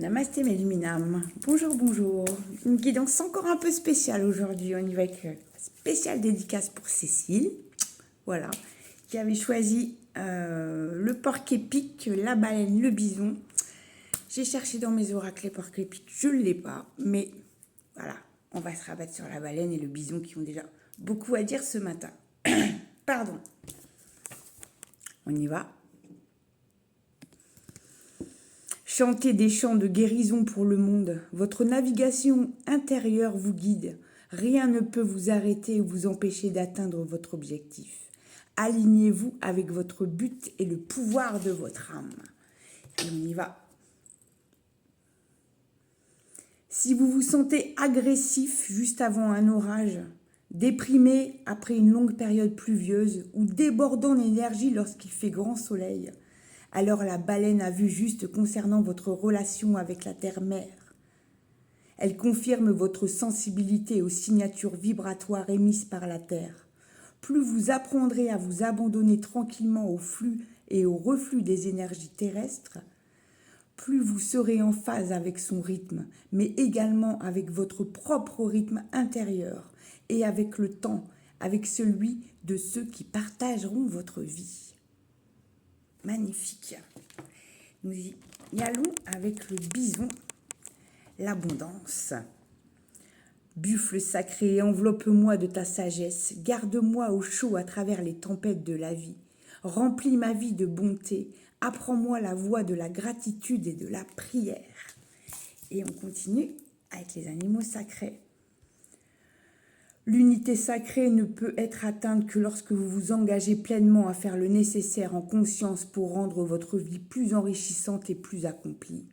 Namasté mes luminam. Bonjour, bonjour. Une guidance encore un peu spéciale aujourd'hui. On y va avec spéciale dédicace pour Cécile. Voilà. Qui avait choisi le porc-épic, la baleine, le bison. J'ai cherché dans mes oracles les porc-épics. Je ne l'ai pas. Mais voilà. On va se rabattre sur la baleine et le bison qui ont déjà beaucoup à dire ce matin. Pardon. On y va. Chantez des chants de guérison pour le monde. Votre navigation intérieure vous guide. Rien ne peut vous arrêter ou vous empêcher d'atteindre votre objectif. Alignez-vous avec votre but et le pouvoir de votre âme. Et on y va. Si vous vous sentez agressif juste avant un orage, déprimé après une longue période pluvieuse ou débordant d'énergie lorsqu'il fait grand soleil, alors la baleine a vu juste concernant votre relation avec la terre-mère. Elle confirme votre sensibilité aux signatures vibratoires émises par la terre. Plus vous apprendrez à vous abandonner tranquillement au flux et au reflux des énergies terrestres, plus vous serez en phase avec son rythme, mais également avec votre propre rythme intérieur et avec le temps, avec celui de ceux qui partageront votre vie. Magnifique. Nous y allons avec le bison, l'abondance. Buffle sacré, enveloppe-moi de ta sagesse, garde-moi au chaud à travers les tempêtes de la vie. Remplis ma vie de bonté, apprends-moi la voie de la gratitude et de la prière. Et on continue avec les animaux sacrés. L'unité sacrée ne peut être atteinte que lorsque vous vous engagez pleinement à faire le nécessaire en conscience pour rendre votre vie plus enrichissante et plus accomplie.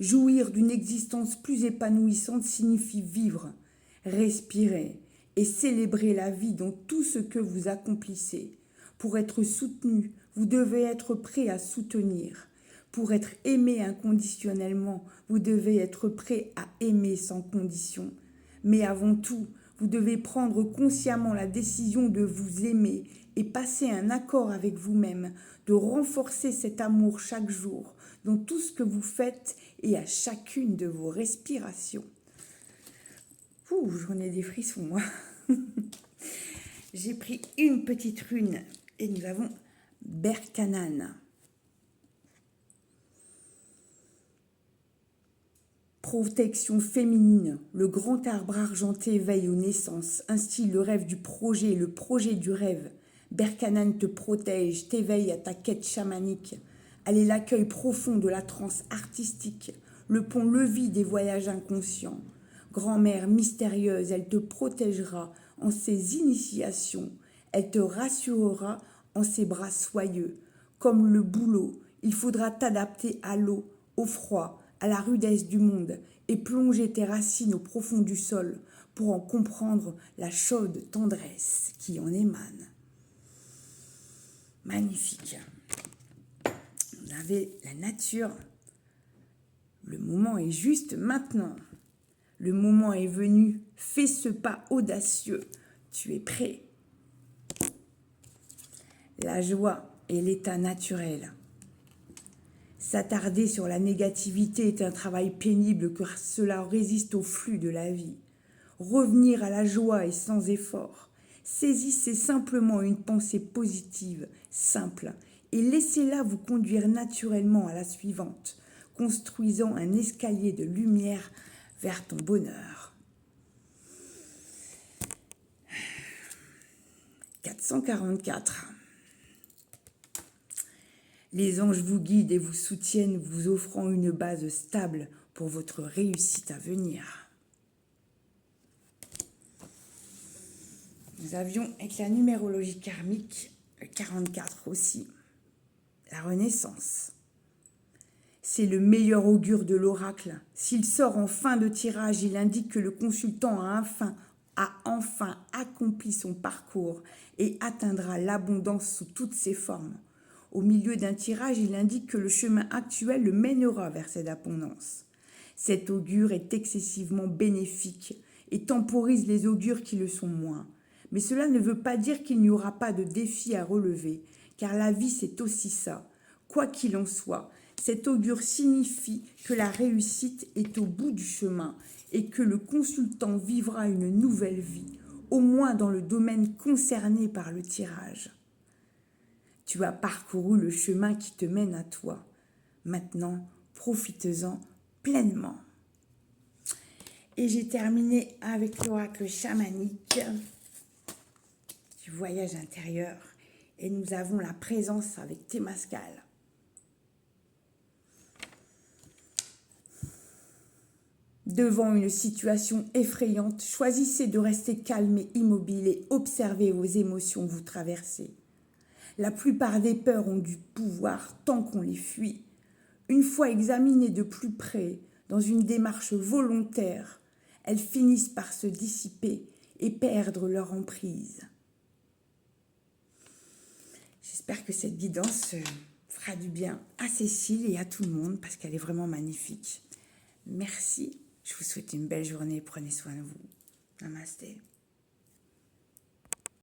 Jouir d'une existence plus épanouissante signifie vivre, respirer et célébrer la vie dans tout ce que vous accomplissez. Pour être soutenu, vous devez être prêt à soutenir. Pour être aimé inconditionnellement, vous devez être prêt à aimer sans condition. Mais avant tout, vous devez prendre consciemment la décision de vous aimer et passer un accord avec vous-même, de renforcer cet amour chaque jour, dans tout ce que vous faites et à chacune de vos respirations. Ouh, j'en ai des frissons, moi. J'ai pris une petite rune et nous avons Berkanan. Protection féminine, le grand arbre argenté veille aux naissances, instille le rêve du projet, le projet du rêve. Berkanan te protège, t'éveille à ta quête chamanique. Elle est l'accueil profond de la transe artistique, le pont-levis des voyages inconscients. Grand-mère mystérieuse, elle te protégera en ses initiations. Elle te rassurera en ses bras soyeux. Comme le bouleau, il faudra t'adapter à l'eau, au froid, à la rudesse du monde et plonger tes racines au profond du sol pour en comprendre la chaude tendresse qui en émane. Magnifique. Vous avez la nature. Le moment est juste maintenant. Le moment est venu. Fais ce pas audacieux. Tu es prêt. La joie est l'état naturel. S'attarder sur la négativité est un travail pénible car cela résiste au flux de la vie. Revenir à la joie est sans effort. Saisissez simplement une pensée positive, simple, et laissez-la vous conduire naturellement à la suivante, construisant un escalier de lumière vers ton bonheur. 444. Les anges vous guident et vous soutiennent, vous offrant une base stable pour votre réussite à venir. Nous avions avec la numérologie karmique 44 aussi, la renaissance. C'est le meilleur augure de l'oracle. S'il sort en fin de tirage, il indique que le consultant a enfin accompli son parcours et atteindra l'abondance sous toutes ses formes. Au milieu d'un tirage, il indique que le chemin actuel le mènera vers cette abondance. Cet augure est excessivement bénéfique et temporise les augures qui le sont moins. Mais cela ne veut pas dire qu'il n'y aura pas de défis à relever, car la vie c'est aussi ça. Quoi qu'il en soit, Cet augure signifie que la réussite est au bout du chemin et que le consultant vivra une nouvelle vie, au moins dans le domaine concerné par le tirage. Tu as parcouru le chemin qui te mène à toi. Maintenant, profites-en pleinement. Et j'ai terminé avec l'oracle chamanique du voyage intérieur. Et nous avons la présence avec Temazcal. Devant une situation effrayante, choisissez de rester calme et immobile et observez vos émotions vous traverser. La plupart des peurs ont du pouvoir tant qu'on les fuit. Une fois examinées de plus près, dans une démarche volontaire, elles finissent par se dissiper et perdre leur emprise. J'espère que cette guidance fera du bien à Cécile et à tout le monde parce qu'elle est vraiment magnifique. Merci. Je vous souhaite une belle journée. Prenez soin de vous. Namasté.